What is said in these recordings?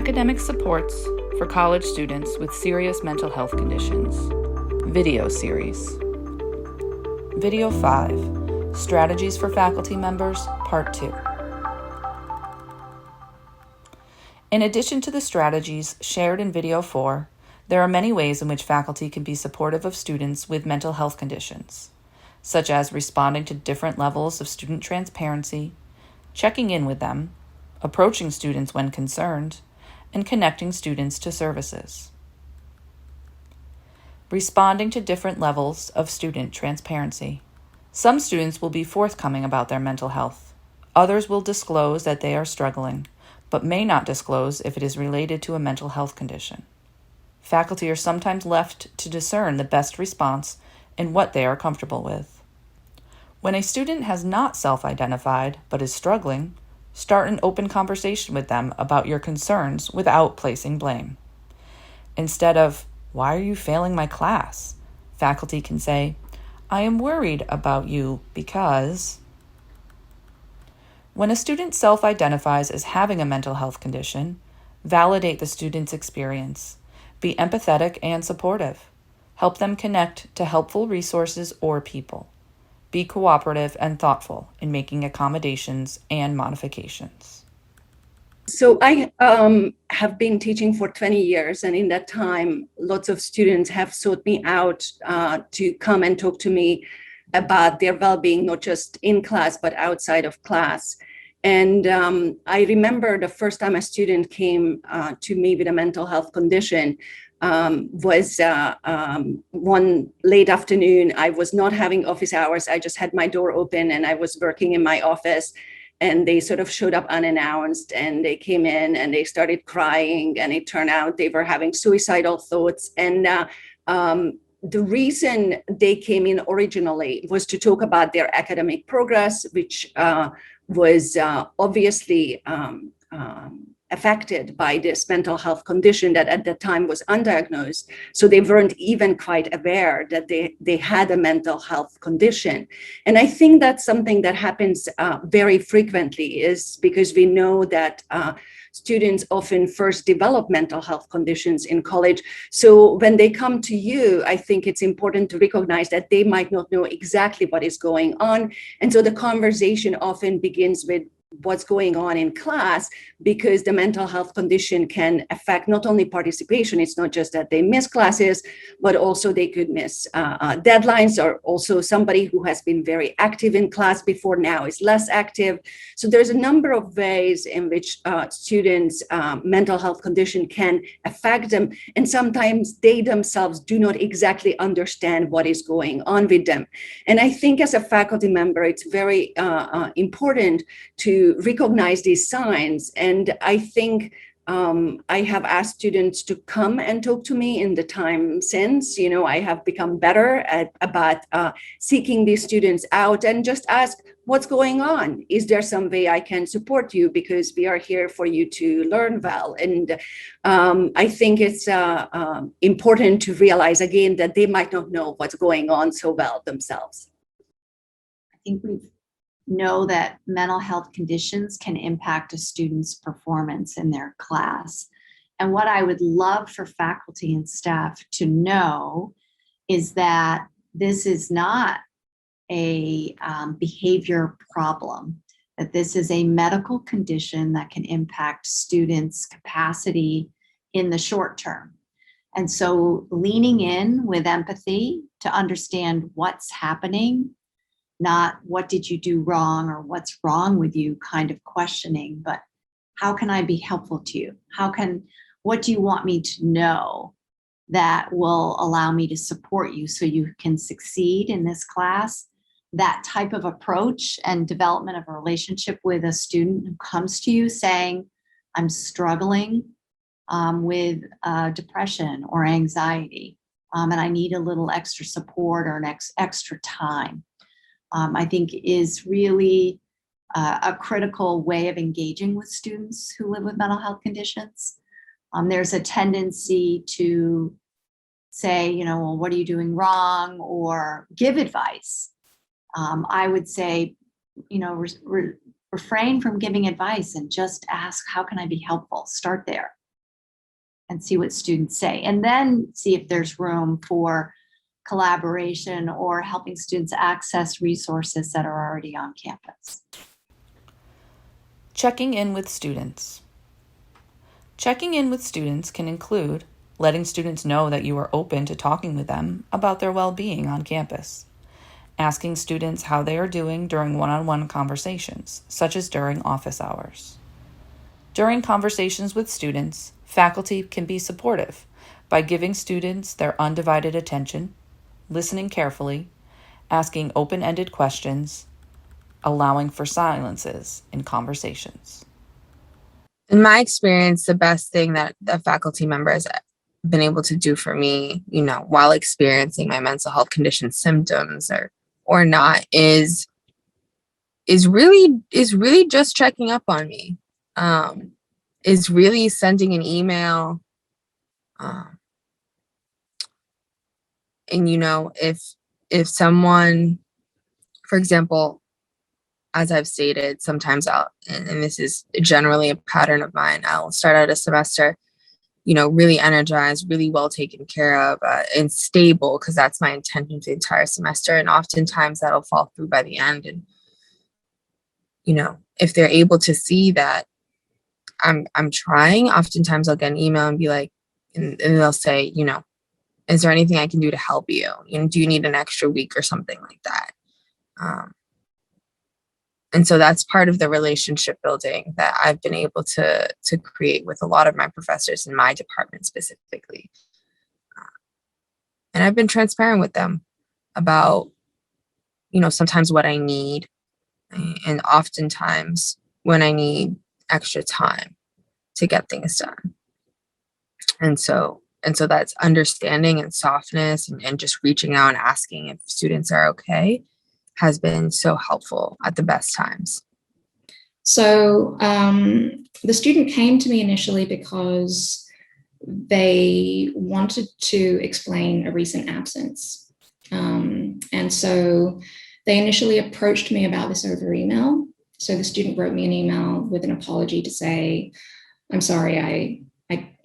Academic supports for college students with serious mental health conditions. Video series. Video 5, Strategies for Faculty Members, Part 2. In addition to the strategies shared in Video 4, there are many ways in which faculty can be supportive of students with mental health conditions, such as responding to different levels of student transparency, checking in with them, approaching students when concerned, and connecting students to services. Responding to different levels of student transparency. Some students will be forthcoming about their mental health. Others will disclose that they are struggling, but may not disclose if it is related to a mental health condition. Faculty are sometimes left to discern the best response and what they are comfortable with. When a student has not self-identified but is struggling, start an open conversation with them about your concerns without placing blame. Instead of, "Why are you failing my class?" faculty can say, "I am worried about you because..." When a student self-identifies as having a mental health condition, validate the student's experience. Be empathetic and supportive. Help them connect to helpful resources or people. Be cooperative and thoughtful in making accommodations and modifications. So I have been teaching for 20 years, and in that time, lots of students have sought me out to come and talk to me about their well-being, not just in class, but outside of class. And I remember the first time a student came to me with a mental health condition was one late afternoon. I was not having office hours. I just had my door open and I was working in my office, and they sort of showed up unannounced, and they came in and they started crying, and it turned out they were having suicidal thoughts. And the reason they came in originally was to talk about their academic progress, which was obviously affected by this mental health condition that at that time was undiagnosed. So they weren't even quite aware that they had a mental health condition. And I think that's something that happens very frequently, is because we know that students often first develop mental health conditions in college. So when they come to you, I think it's important to recognize that they might not know exactly what is going on. And so the conversation often begins with what's going on in class, because the mental health condition can affect not only participation. It's not just that they miss classes, but also they could miss deadlines, or also somebody who has been very active in class before now is less active. So there's a number of ways in which students' mental health condition can affect them. And sometimes they themselves do not exactly understand what is going on with them. And I think as a faculty member, it's very important to recognize these signs. And I think I have asked students to come and talk to me in the time since. I have become better about seeking these students out and just ask, what's going on? Is there some way I can support you? Because we are here for you to learn well. And I think it's important to realize again that they might not know what's going on so well themselves. I think we know that mental health conditions can impact a student's performance in their class. And what I would love for faculty and staff to know is that this is not a behavior problem, that this is a medical condition that can impact students' capacity in the short term. And so leaning in with empathy to understand what's happening, not what did you do wrong or what's wrong with you kind of questioning, but how can I be helpful to you? What do you want me to know that will allow me to support you so you can succeed in this class? That type of approach and development of a relationship with a student who comes to you saying, I'm struggling with depression or anxiety, and I need a little extra support or an extra time. I think is really a critical way of engaging with students who live with mental health conditions. There's a tendency to say, well, what are you doing wrong? Or give advice. I would say, refrain from giving advice and just ask, how can I be helpful? Start there. and see what students say, and then see if there's room for collaboration or helping students access resources that are already on campus. Checking in with students. Checking in with students can include letting students know that you are open to talking with them about their well-being on campus, asking students how they are doing during one-on-one conversations, such as during office hours. During conversations with students, faculty can be supportive by giving students their undivided attention, listening carefully, asking open-ended questions, allowing for silences in conversations. In my experience, the best thing that a faculty member has been able to do for me, while experiencing my mental health condition symptoms or not, is really just checking up on me. Is really sending an email. And if someone, for example, as I've stated, sometimes and this is generally a pattern of mine, I'll start out a semester, really energized, really well taken care of, and stable, because that's my intention for the entire semester. And oftentimes that'll fall through by the end. And, if they're able to see that I'm trying, oftentimes I'll get an email and be like, and they'll say, is there anything I can do to help you? Do you need an extra week or something like that? And so that's part of the relationship building that I've been able to create with a lot of my professors in my department specifically. And I've been transparent with them about, sometimes what I need, and oftentimes when I need extra time to get things done. And so that's understanding and softness and just reaching out and asking if students are okay has been so helpful at the best times. So the student came to me initially because they wanted to explain a recent absence. And so they initially approached me about this over email. So the student wrote me an email with an apology to say, I'm sorry, I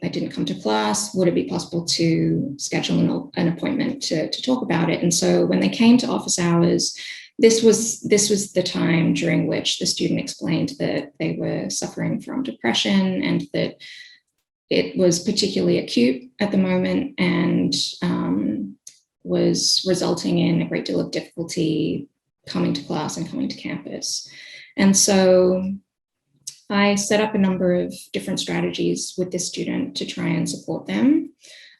didn't come to class. Would it be possible to schedule an appointment to talk about it? And so when they came to office hours, this was the time during which the student explained that they were suffering from depression and that it was particularly acute at the moment and was resulting in a great deal of difficulty coming to class and coming to campus. And so I set up a number of different strategies with this student to try and support them.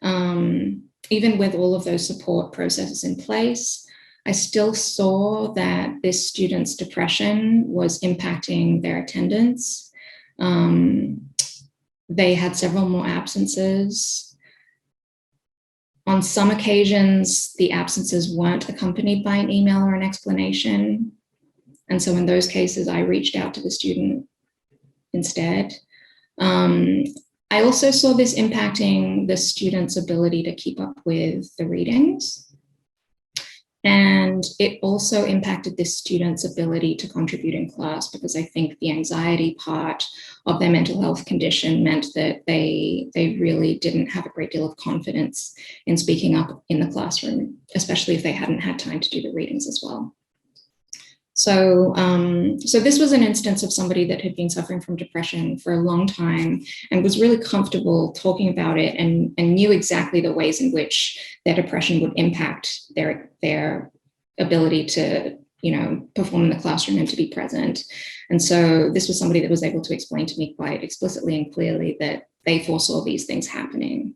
Even with all of those support processes in place, I still saw that this student's depression was impacting their attendance. They had several more absences. On some occasions, the absences weren't accompanied by an email or an explanation. And so in those cases, I reached out to the student instead. I also saw this impacting the student's ability to keep up with the readings. And it also impacted this student's ability to contribute in class, because I think the anxiety part of their mental health condition meant that they really didn't have a great deal of confidence in speaking up in the classroom, especially if they hadn't had time to do the readings as well. So this was an instance of somebody that had been suffering from depression for a long time and was really comfortable talking about it and knew exactly the ways in which their depression would impact their ability to, perform in the classroom and to be present. And so this was somebody that was able to explain to me quite explicitly and clearly that they foresaw these things happening.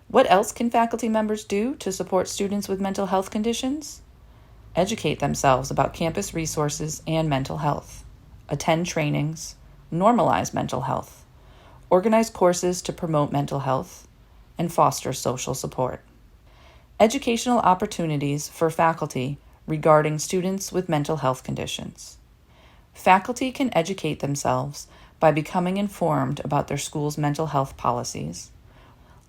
What else can faculty members do to support students with mental health conditions? Educate themselves about campus resources and mental health, attend trainings, normalize mental health, organize courses to promote mental health, and foster social support. Educational opportunities for faculty regarding students with mental health conditions. Faculty can educate themselves by becoming informed about their school's mental health policies,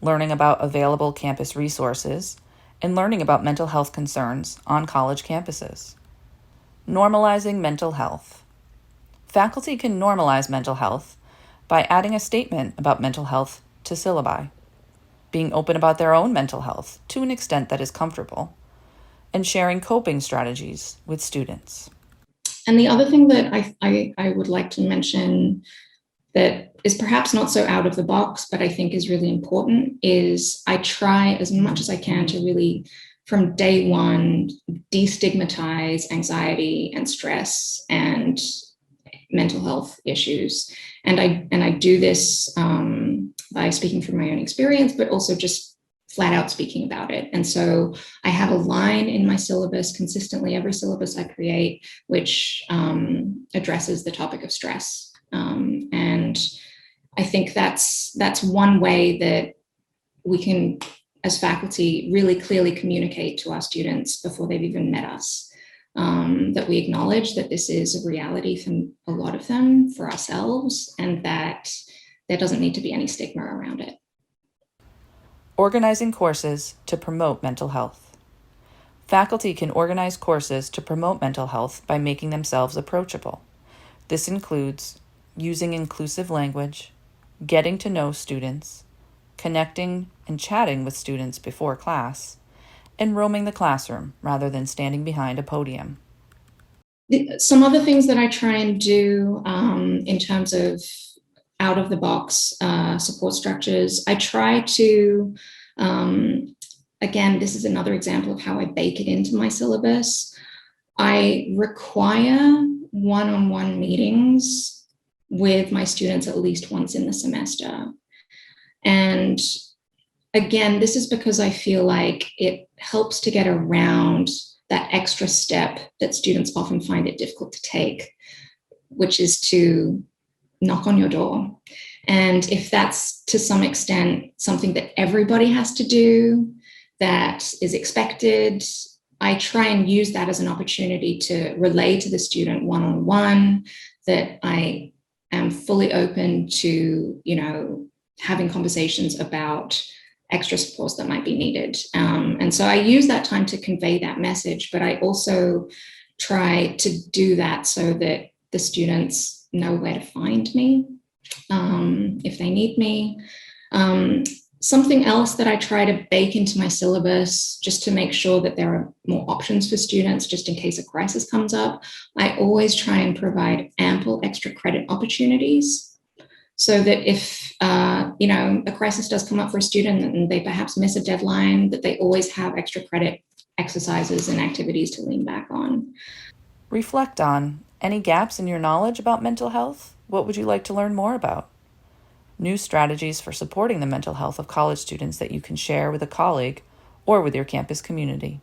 learning about available campus resources, and learning about mental health concerns on college campuses. Normalizing mental health. Faculty can normalize mental health by adding a statement about mental health to syllabi. being open about their own mental health to an extent that is comfortable, and sharing coping strategies with students. And the other thing that I would like to mention that is perhaps not so out of the box, but I think is really important, is I try as much as I can to really, from day one, destigmatize anxiety and stress and mental health issues. And I do this by speaking from my own experience, but also just flat out speaking about it. And so I have a line in my syllabus consistently, every syllabus I create, which addresses the topic of stress. And I think that's one way that we can, as faculty, really clearly communicate to our students before they've even met us, that we acknowledge that this is a reality for a lot of them, for ourselves, and that there doesn't need to be any stigma around it. Organizing courses to promote mental health. Faculty can organize courses to promote mental health by making themselves approachable. This includes using inclusive language, getting to know students, connecting and chatting with students before class, and roaming the classroom rather than standing behind a podium. Some other things that I try and do in terms of out-of-the-box support structures, I try to, again, this is another example of how I bake it into my syllabus. I require one-on-one meetings with my students at least once in the semester. And again, this is because I feel like it helps to get around that extra step that students often find it difficult to take, which is to knock on your door. And if that's to some extent something that everybody has to do, that is expected, I try and use that as an opportunity to relay to the student one-on-one that I am fully open to, having conversations about extra supports that might be needed. And so I use that time to convey that message, but I also try to do that so that the students know where to find me if they need me. Something else that I try to bake into my syllabus just to make sure that there are more options for students just in case a crisis comes up, I always try and provide ample extra credit opportunities so that if a crisis does come up for a student and they perhaps miss a deadline, that they always have extra credit exercises and activities to lean back on. Reflect on any gaps in your knowledge about mental health. What would you like to learn more about? New strategies for supporting the mental health of college students that you can share with a colleague or with your campus community.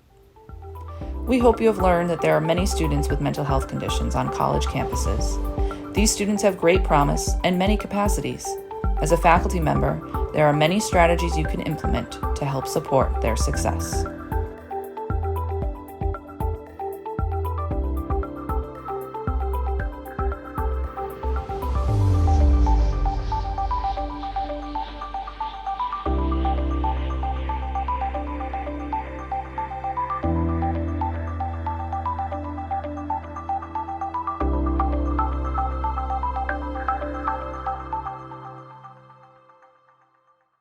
We hope you have learned that there are many students with mental health conditions on college campuses. These students have great promise and many capacities. As a faculty member, there are many strategies you can implement to help support their success.